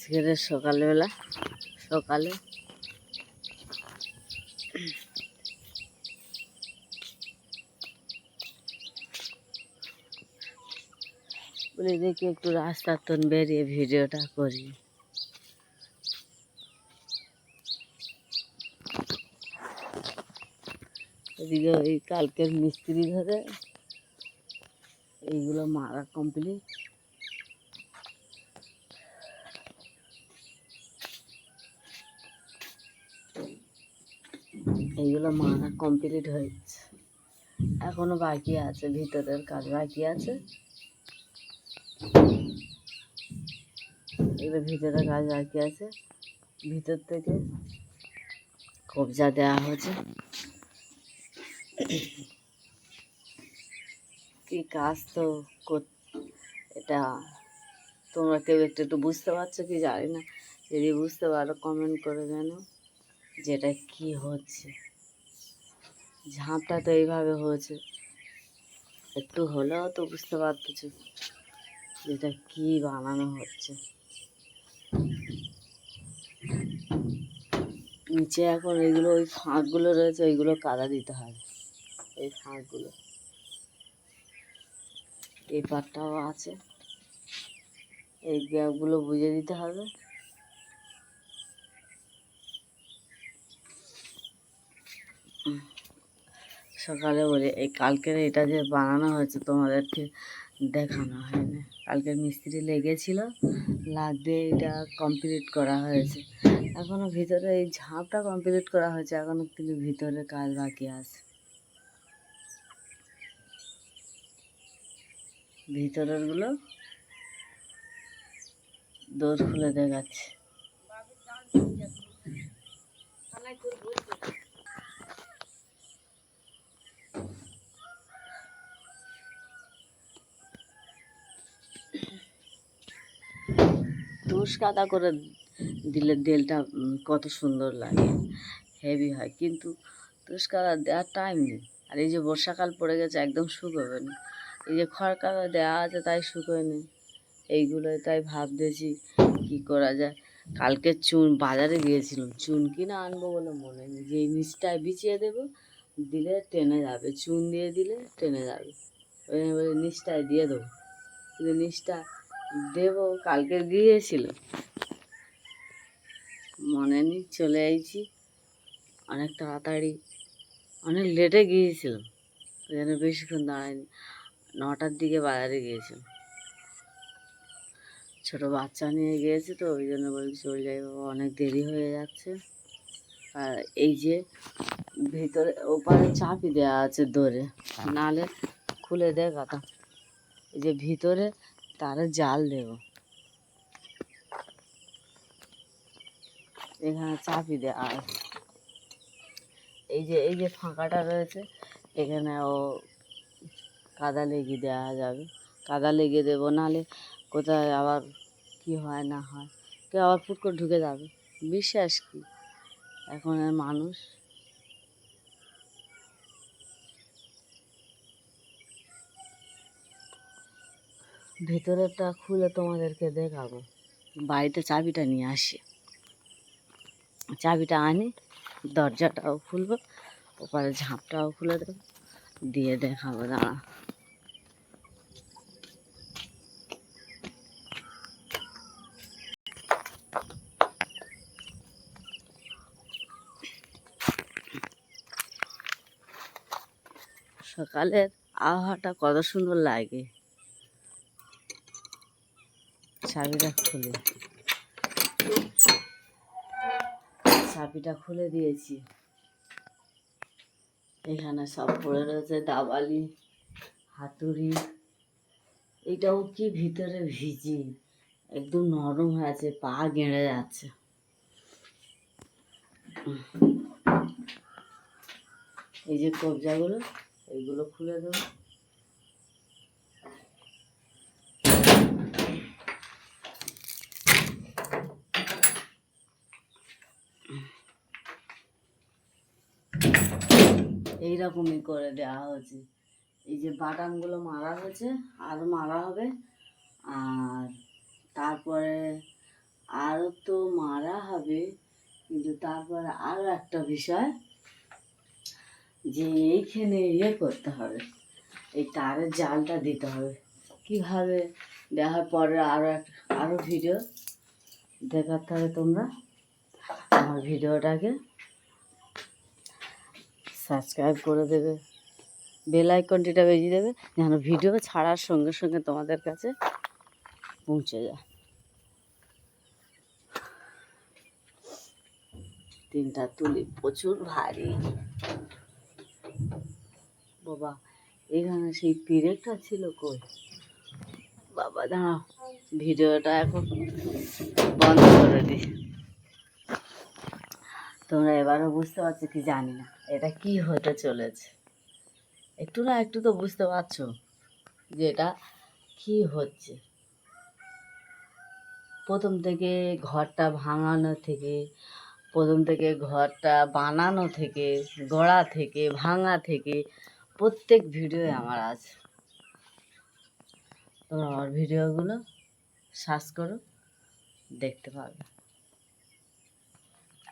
আজকের সকালবেলা সকালে বলে দেখি একটু রাস্তার তন বেরিয়ে ভিডিওটা করি। এদিকে ওই কালকের মিস্ত্রি ধরে এইগুলো মারা কমপ্লিট। এইগুলো মারা কমপ্লিট হয়েছে, এখনো বাকি আছে, ভিতরের কাজ বাকি আছে। এগুলো ভিতরের কাজ বাকি আছে, ভিতর থেকে কবজা দেওয়া হয়েছে। কি কাজ তো এটা তোমরা কেউ একটু বুঝতে পারছো কি জানি না, যদি বুঝতে পারো কমেন্ট করে জানো যেটা কি হচ্ছে। ঝাঁপটা তো এইভাবে হয়েছে, একটু হলেও তো বুঝতে পারতেছো যেটা কি বানানো হচ্ছে। নিচে এখন এইগুলো ওই ফাঁকগুলো রয়েছে, ওইগুলো কাদা দিতে হবে। এই ফাঁকগুলো, এই পাটটাও আছে, এই গ্যাপগুলো বুঝে দিতে হবে। সকালে বলে এই কালকের এটা যে বানানো হয়েছে তোমাদেরকে দেখানো হয়নি। কালকের মিস্ত্রি লেগেছিল, লাগিয়ে এটা কমপ্লিট করা হয়েছে। এখনও ভিতরে এই ঝাঁপটা কমপ্লিট করা হয়েছে, এখনও কিন্তু ভিতরে কাজ বাকি আছে। ভিতরেরগুলো দোর খুলে দেখাচ্ছে। তুষ কাদা করে দিলে দেলটা কত সুন্দর লাগে, হেভি হয়, কিন্তু তুষ কাদা দেওয়ার টাইম নেই। আর এই যে বর্ষাকাল পড়ে গেছে, একদম শুকোবে না। এই যে খড় কাদা দেওয়া আছে তাই শুকোয় না। এইগুলোই তাই ভাবতেছি কী করা যায়। কালকে বাজারে গিয়েছিলাম, চুন কিনে আনবো বলে মনে নেই, যে এই নিচটায় বিছিয়ে দেবো, দিলে টেনে যাবে, চুন দিয়ে দিলে টেনে যাবে, ওই বলে নিচটায় দিয়ে দেবো। কিন্তু নিচটা দেবো কালকে গিয়েছিল, মনে নেই, চলে আইছি অনেক তাড়াতাড়ি, অনেক লেটে গিয়েছিলাম, ওই জন্য বেশিক্ষণ দাঁড়ায়নি। 9টার দিকে বাজারে গিয়েছিলাম, ছোটো বাচ্চা নিয়ে গিয়েছি তো, ওই জন্য বলছি চলে যাই বাবা, অনেক দেরি হয়ে যাচ্ছে। আর এই যে ভিতরে ওপারে চাপি দেওয়া আছে দৌড়ে, নালে খুলে দেয় কথা। এই যে ভিতরে তারে জাল দেব, এখানে চাপি দেওয়া আছে। এই যে ফাঁকাটা রয়েছে, এখানে ও কাদা লেগে দেওয়া যাবে, কাদা লেগে দেবো, নাহলে কোথায় আবার কি হয় না হয়, কেউ আবার ফুট করে ঢুকে যাবে। বিশ্বাস কি এখনের মানুষ। ভেতরেরটা খুলে তোমাদেরকে দেখাবো, বাড়িতে চাবিটা নিয়ে আসি, চাবিটা আনি, দরজাটাও খুলবো, ওপারে ঝাঁপটাও খুলে দেবো, দিয়ে দেখাবো। দাঁড়া, সকালের আবহাওয়াটা কত সুন্দর লাগে। চাবিটা খুলে, চাবিটা খুলে দিয়েছি, এখানে সব পড়ে রয়েছে, দাবালি, হাতুড়ি। এটাও কি ভিতরে ভিজি, একদম নরম হয়ে আছে, পা গেঁড়ে যাচ্ছে। এই যে কবজাগুলো, এইগুলো খুলে দেবো। এইরকমই করে দেওয়া হয়েছে। এই যে বাটামগুলো মারা হয়েছে, আরও মারা হবে। আর তারপরে আরও তারপরে আরও একটা বিষয়, যে এইখানে করতে হবে, এই তারের জালটা দিতে হবে। কীভাবে দেওয়ার পরে আরও ভিডিও দেখাতে হবে। তোমরা আমার ভিডিওটাকে সাবস্ক্রাইব করে দেবে, বেল আইকনটিটা বেজে দেবে, যেন ভিডিও ছাড়ার সঙ্গে সঙ্গে তোমাদের কাছে পৌঁছে যায়। 3টা তুলি প্রচুর ভারী বাবা। এখানে সেই পিরেকটা ছিল কই বাবা, দাঁড়াও ভিডিওটা এখন বন্ধ করে দিই। তোমরা এবারও বুঝতে পারছো কি জানি না এটা কি হতে চলেছে। একটু না একটু তো বুঝতে পারছো যে এটা কি হচ্ছে। প্রথম থেকে ঘরটা ভাঙানো থেকে, প্রথম থেকে ঘরটা বানানো থেকে, গড়া থেকে, ভাঙা থেকে প্রত্যেক ভিডিও আমার আছে। তোমরা আমার ভিডিওগুলো সার্চ করো, দেখতে পাবে।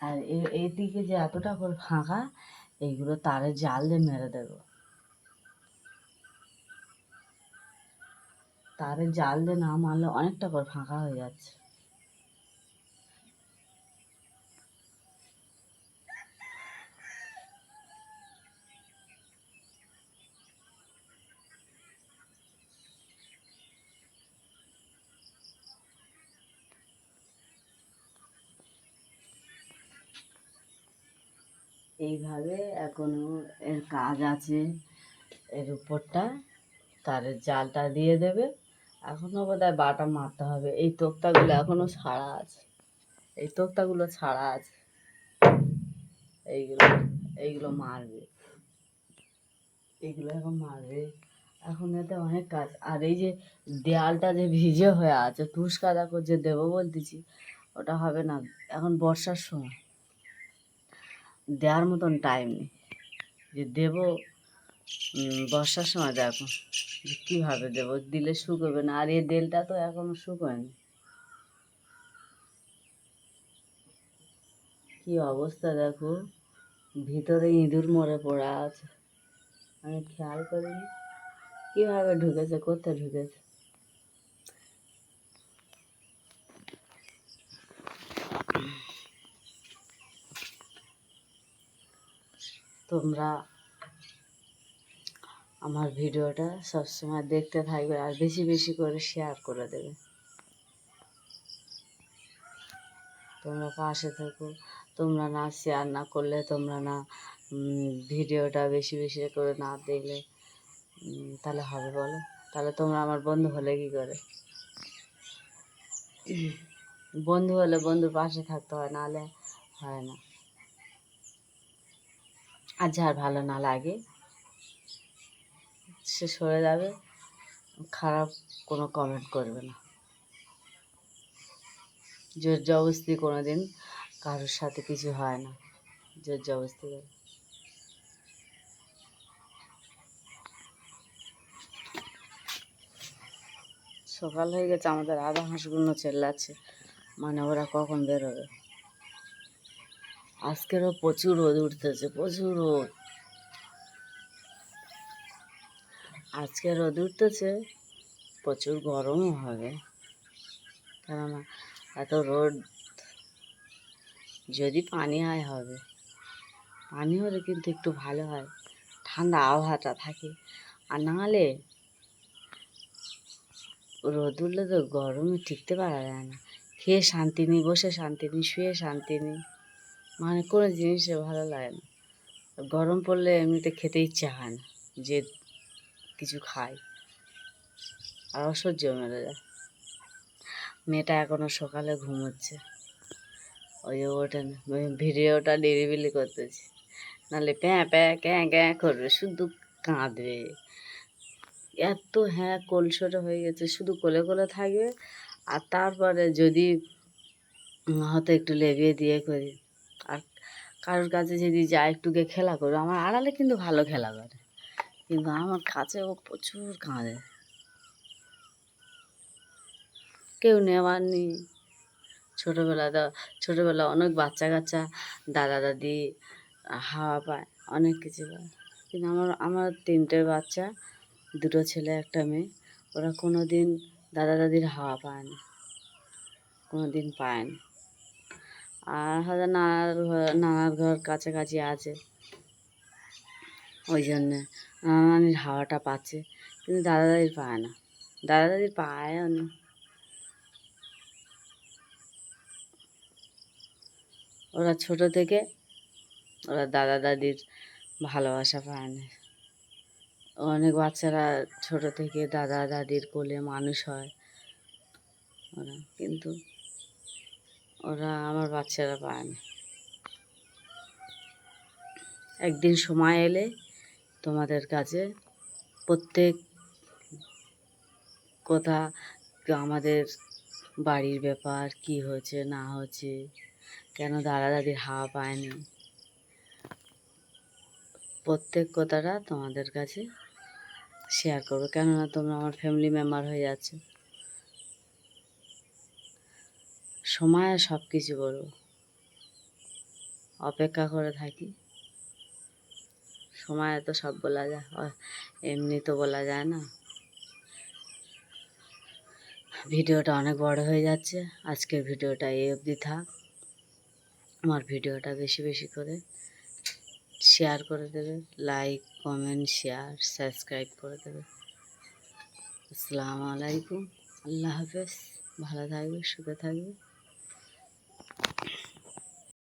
আর এইদিকে যে এতটা করে ফাঁকা, এইগুলো তারের জাল দিয়ে মেরে দেবো। তারের জাল দিয়ে না মারলে অনেকটা করে ফাঁকা হয়ে যাচ্ছে। এইভাবে এখনো এর কাজ আছে। এর উপরটা তারের জালটা দিয়ে দেবে। এখনও বোধহয় বাটা মারতে হবে। এই তক্তাগুলো এখনও ছাড়া আছে, এই তক্তাগুলো ছাড়া আছে। এইগুলো এইগুলো মারবে, এইগুলো এখন মারবে। এখন এতে অনেক কাজ। আর এই যে দেয়ালটা যে ভিজে হয়ে আছে, তুষ কাদা করে যে দেবো বলতেছি, ওটা হবে না। এখন বর্ষার সময় দেওয়ার মতন টাইম নেই যে দেবো। বর্ষার সময় দেখো যে কীভাবে দেবো, দিলে শুকোবে না। আর এই দেলটা তো এখনও শুকোয়নি। কি অবস্থা দেখো, ভিতরে ইঁদুর মরে পড়ে আছে। আমি খেয়াল করিনি কীভাবে ঢুকেছে, কোথায় ঢুকেছে। তোমরা আমার ভিডিওটা সবসময় দেখতে থাকবে আর বেশি বেশি করে শেয়ার করে দেবে। তোমরা পাশে থাকো। তোমরা না শেয়ার না করলে, তোমরা না ভিডিওটা বেশি বেশি করে না দেখলে তাহলে হবে বলো? তাহলে তোমরা আমার বন্ধু হলে কী করে? বন্ধু হলে বন্ধুর পাশে থাকতে হয়, নাহলে হয় না। আর যার ভালো না লাগে সে সরে যাবে, খারাপ কোনো কমেন্ট করবে না। জোর জবরদস্তি কোনো দিন কারোর সাথে কিছু হয় না, জোর জবরদস্তি করে। সকাল হয়ে গেছে, আমাদের আধা হাঁসগুলো চেল্লাচ্ছে, মানে ওরা কখন বেরোবে। আজকেরও প্রচুর রোদ উঠতেছে, প্রচুর রোদ। আজকে রোদ উঠতেছে, প্রচুর গরমও হবে। কেননা এত রোদ, যদি পানি হয় হবে, পানি হলে কিন্তু একটু ভালো হয়, ঠান্ডা আবহাওয়াটা থাকে। আর নাহলে রোদ উঠলে তো গরমে টিকতে পারা যায় না। খেয়ে শান্তি নেই, বসে শান্তি নেই, শুয়ে শান্তি নেই, মানে কোনো জিনিসে ভালো লাগে না। গরম পড়লে এমনিতে খেতে ইচ্ছা হয় না যে কিছু খাই, আর অসহ্য মেরে যায়। মেয়েটা এখনও সকালে ঘুমোচ্ছে, ওই যে ওঠেন, ভিডিওটা নিরিবিলি করতেছি, নাহলে প্যাঁ প্যাঁ ক্যাঁ ক্যাঁ করবে, শুধু কাঁদবে। এত হ্যাঁ কোলসরে হয়ে গেছে, শুধু কোলে কোলে থাকবে। আর তারপরে যদি হয়তো একটু লেবিয়ে দিয়ে করি, আর কারোর কাছে যদি যায় একটুকে খেলা করবে। আমার আড়ালে কিন্তু ভালো খেলা করে, কিন্তু আমার কাছে ও প্রচুর কাঁদে। কেউ নেওয়ার নেই, ছোটোবেলা অনেক বাচ্চা কাচ্চা দাদা দাদি হাওয়া পায়, অনেক কিছু পায়। কিন্তু আমার 3টে বাচ্চা, 2টো ছেলে 1টা মেয়ে, ওরা কোনো দিন দাদা দাদির হাওয়া পায় না, কোনো দিন পায় না। আর হয়তো নানার ঘর কাছাকাছি আছে, ওই জন্যে নানা নানির হাওয়াটা পাচ্ছে, কিন্তু দাদা দাদির পায় না, দাদা দাদির পায়ও না। ওরা ছোট থেকে ওরা দাদা দাদির ভালোবাসা পায় না। অনেক বাচ্চারা ছোট থেকে দাদা দাদির কোলে মানুষ হয় ওরা, কিন্তু আমার বাচ্চারা পায় না। একদিন সময় এলে তোমাদের কাছে প্রত্যেক কথা, আমাদের বাড়ির ব্যাপার, কি হয়েছে না হয়েছে, কেন দাদা দাদির হাওয়া পায়নি, প্রত্যেক কথাটা তোমাদের কাছে শেয়ার করবো। কেননা তোমরা আমার ফ্যামিলি মেম্বার হয়ে যাচ্ছ। সময়ে সব কিছু বলবো, অপেক্ষা করে থাকি। সময়ে তো সব বলা যায়, এমনি তো বলা যায় না। ভিডিওটা অনেক বড় হয়ে যাচ্ছে, আজকের ভিডিওটা এই অবধি থাক। আমার ভিডিওটা বেশি বেশি করে শেয়ার করে দেবে, লাইক কমেন্ট শেয়ার সাবস্ক্রাইব করে দেবে। আসসালামু আলাইকুম, আল্লাহ হাফেজ, ভালো থাকবে, সুখে থাকবে।